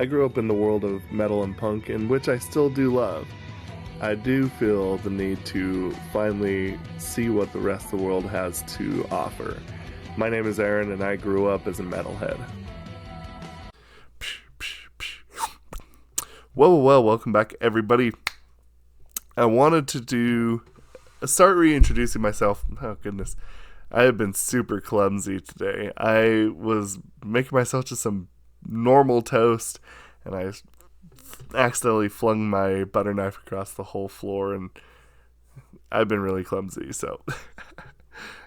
I grew up in the world of metal and punk, in which I still do love. I do feel the need to finally see what the rest of the world has to offer. My name is Aaron, and I grew up as a metalhead. Well, welcome back, everybody. I wanted to start reintroducing myself. Oh, goodness. I have been super clumsy today. I was making myself just some normal toast, and I accidentally flung my butter knife across the whole floor, and I've been really clumsy, so...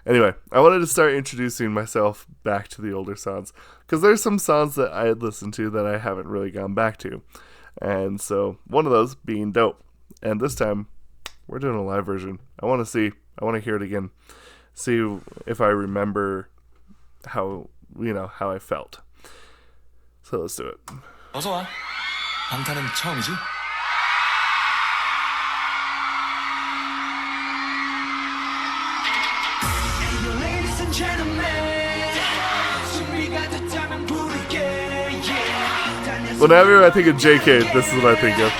Anyway, I wanted to start introducing myself back to the older songs, because there's some songs that I had listened to that I haven't really gone back to. And so, one of those being Dope. And this time, we're doing a live version. I want to hear it again. See if I remember how I felt. So let's do it. 어서 와. 방탄은 처음이지? Ladies and gentlemen, 준비가 됐다면 부를게. Whenever I think of JK, this is what I think of.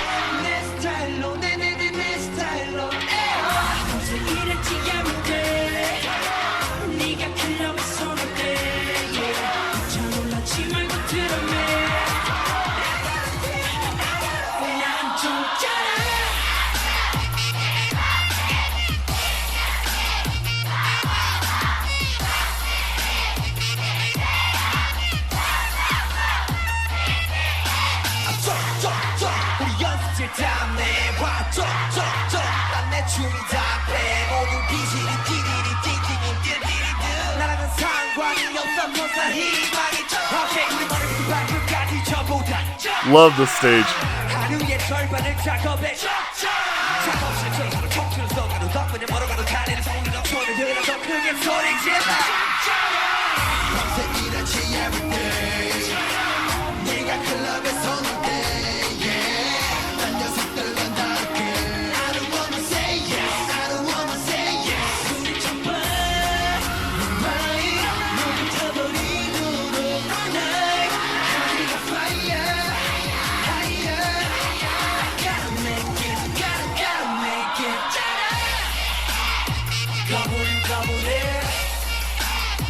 Love the stage.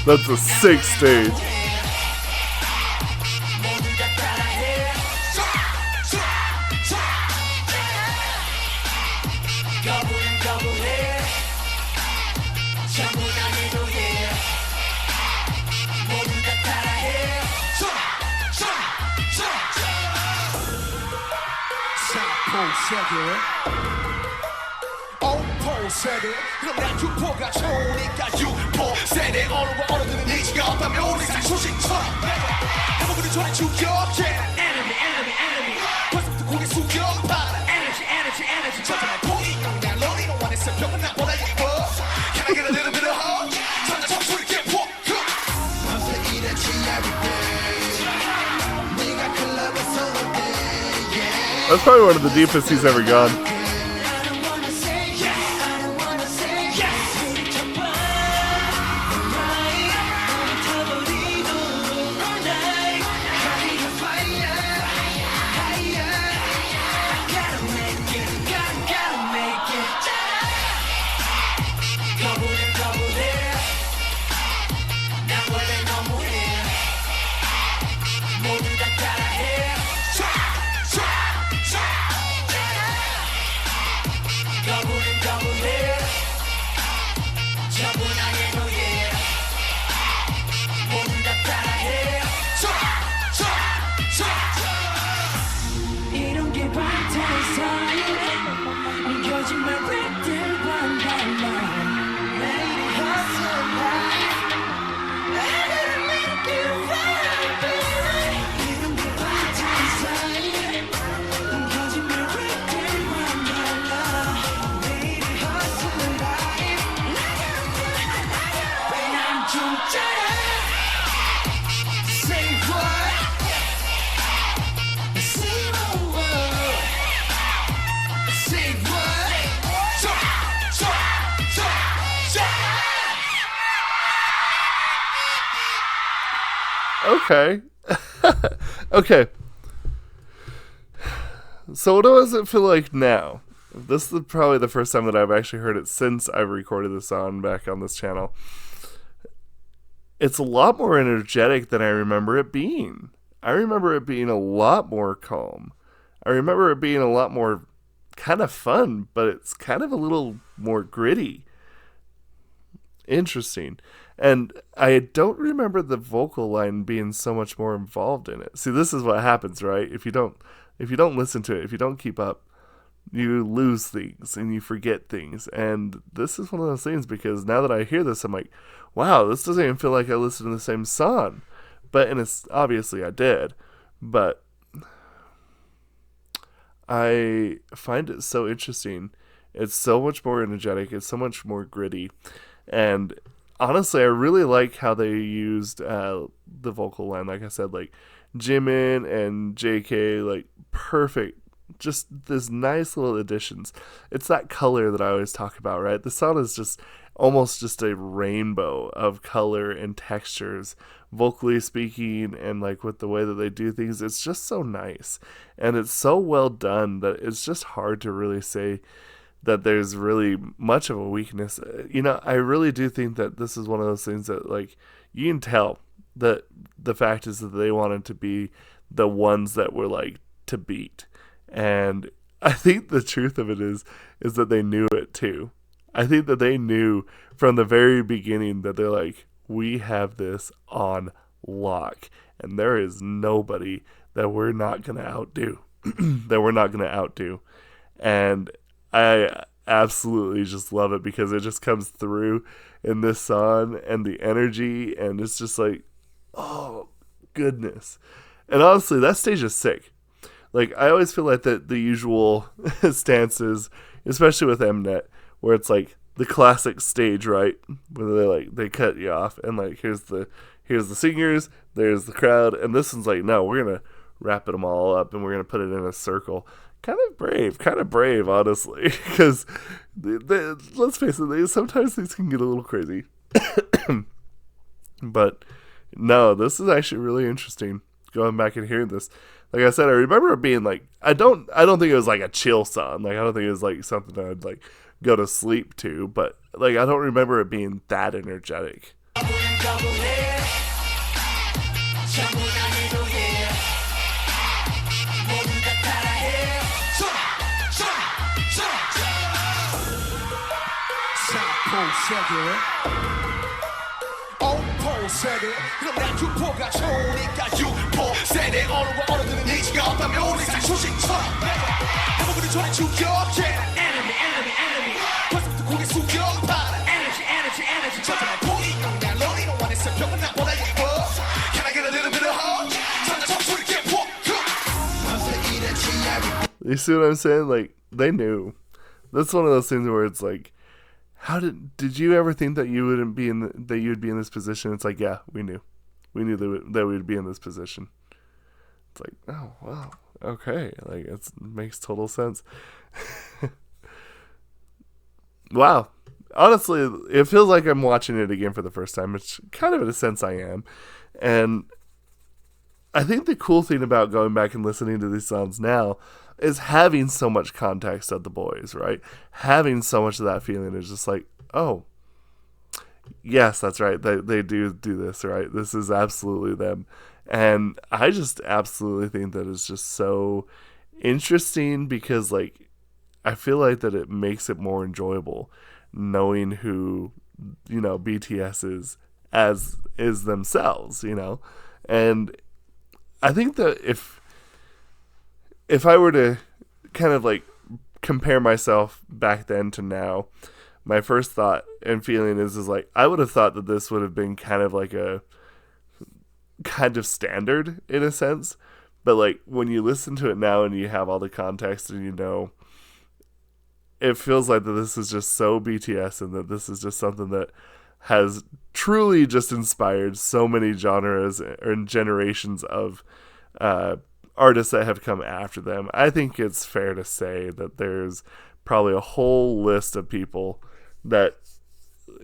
That's a sick stage. 세대 그럼 난 유포가 좋으니까 유포 세대 어른들은 의지가 없다면 우리가 소식처럼 해보기는 전에 죽여 enemy 벌써부터 고개 숙여 봐라 energy 저점에 보이 날 너리 너 원해 새벽은 나보다 예뻐 Can I get a little bit of hope 전자 청소리 get walk 밤새 일했지 everyday 네가 클럽에서 올 때 That's probably one of the deepest he's ever gone. Okay. Okay. So what does it feel like now? This is probably the first time that I've actually heard it since I've recorded this song back on this channel. It's a lot more energetic than I remember it being. I remember it being a lot more calm. I remember it being a lot more kind of fun, but it's kind of a little more gritty. Interesting. And I don't remember the vocal line being so much more involved in it. See, this is what happens, right? If you don't listen to it, if you don't keep up, you lose things and you forget things. And this is one of those things, because now that I hear this, I'm like, wow, this doesn't even feel like I listened to the same song. And it's obviously I did, but I find it so interesting. It's so much more energetic. It's so much more gritty. And honestly, I really like how they used the vocal line. Like I said, like Jimin and JK, like perfect. Just this nice little additions. It's that color that I always talk about, right? The song is just almost just a rainbow of color and textures, vocally speaking, and like with the way that they do things. It's just so nice. And it's so well done that it's just hard to really say that there's really much of a weakness. You know, I really do think that this is one of those things that, like, you can tell that the fact is that they wanted to be the ones that were like to beat. And I think the truth of it is that they knew it too. I think that they knew from the very beginning that they're like, we have this on lock, and there is nobody that we're not going to outdo, And I absolutely just love it, because it just comes through in this song, and the energy, and it's just like, oh, goodness. And honestly, that stage is sick. Like, I always feel like that the usual stances, especially with Mnet, where it's like the classic stage, right? Where they cut you off, and like here's the singers, there's the crowd, and this one's like, no, we're gonna wrap them all up and we're gonna put it in a circle. Kind of brave, honestly, because let's face it, sometimes these can get a little crazy. But no, this is actually really interesting. Going back and hearing this, like I said, I remember it being like, I don't think it was like a chill song. Like, I don't think it was like something that I'd like go to sleep to, but like, I don't remember it being that energetic. 세대 그럼 난 유포가 좋으니까 유포 세대 어른들은 의지가 없다면 우리 소식처럼 해보기는 전에 죽여 enemy 벌써부터 고개 숙여 바라 energy 저절로 보이고 난 lonely no one is 병은 나보다 예뻐 Can I get a little bit of hope 전자 청소리 get walk You see what I'm saying? Like, they knew. That's one of those things where it's like, how did you ever think that you wouldn't be that you'd be in this position? It's like, yeah, we knew that we'd be in this position. It's like, oh wow, okay, like it makes total sense. Wow, honestly, it feels like I'm watching it again for the first time, which kind of in a sense I am. And I think the cool thing about going back and listening to these songs now is having so much context of the boys, right? Having so much of that feeling is just like, oh, yes, that's right. They do this, right? This is absolutely them. And I just absolutely think that it's just so interesting, because like, I feel like that it makes it more enjoyable knowing who, you know, BTS is themselves, you know? And I think that if I were to kind of like compare myself back then to now, my first thought and feeling is like, I would have thought that this would have been kind of like a kind of standard in a sense. But like, when you listen to it now and you have all the context and you know, it feels like that this is just so BTS, and that this is just something that has truly just inspired so many genres and generations of artists that have come after them. I think it's fair to say that there's probably a whole list of people that,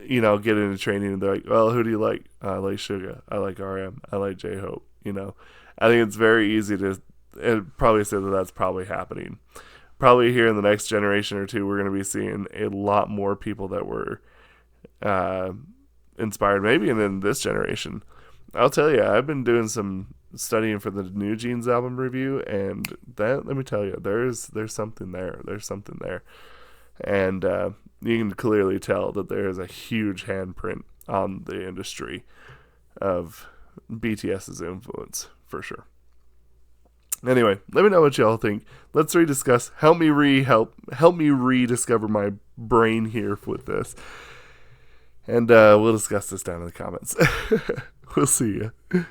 you know, get into training and they're like, well, who do you like? I like Suga. I like RM. I like J-Hope. You know, I think it's very easy I'd probably say that that's probably happening. Probably here in the next generation or two, we're going to be seeing a lot more people that were inspired, maybe in this generation. I'll tell you, I've been doing some studying for the New Jeans album review, and that, let me tell you, there's something there. There's something there. And you can clearly tell that there is a huge handprint on the industry of BTS's influence, for sure. Anyway, let me know what y'all think. Let's rediscuss. Help me rediscover my brain here with this. And we'll discuss this down in the comments. We'll see you.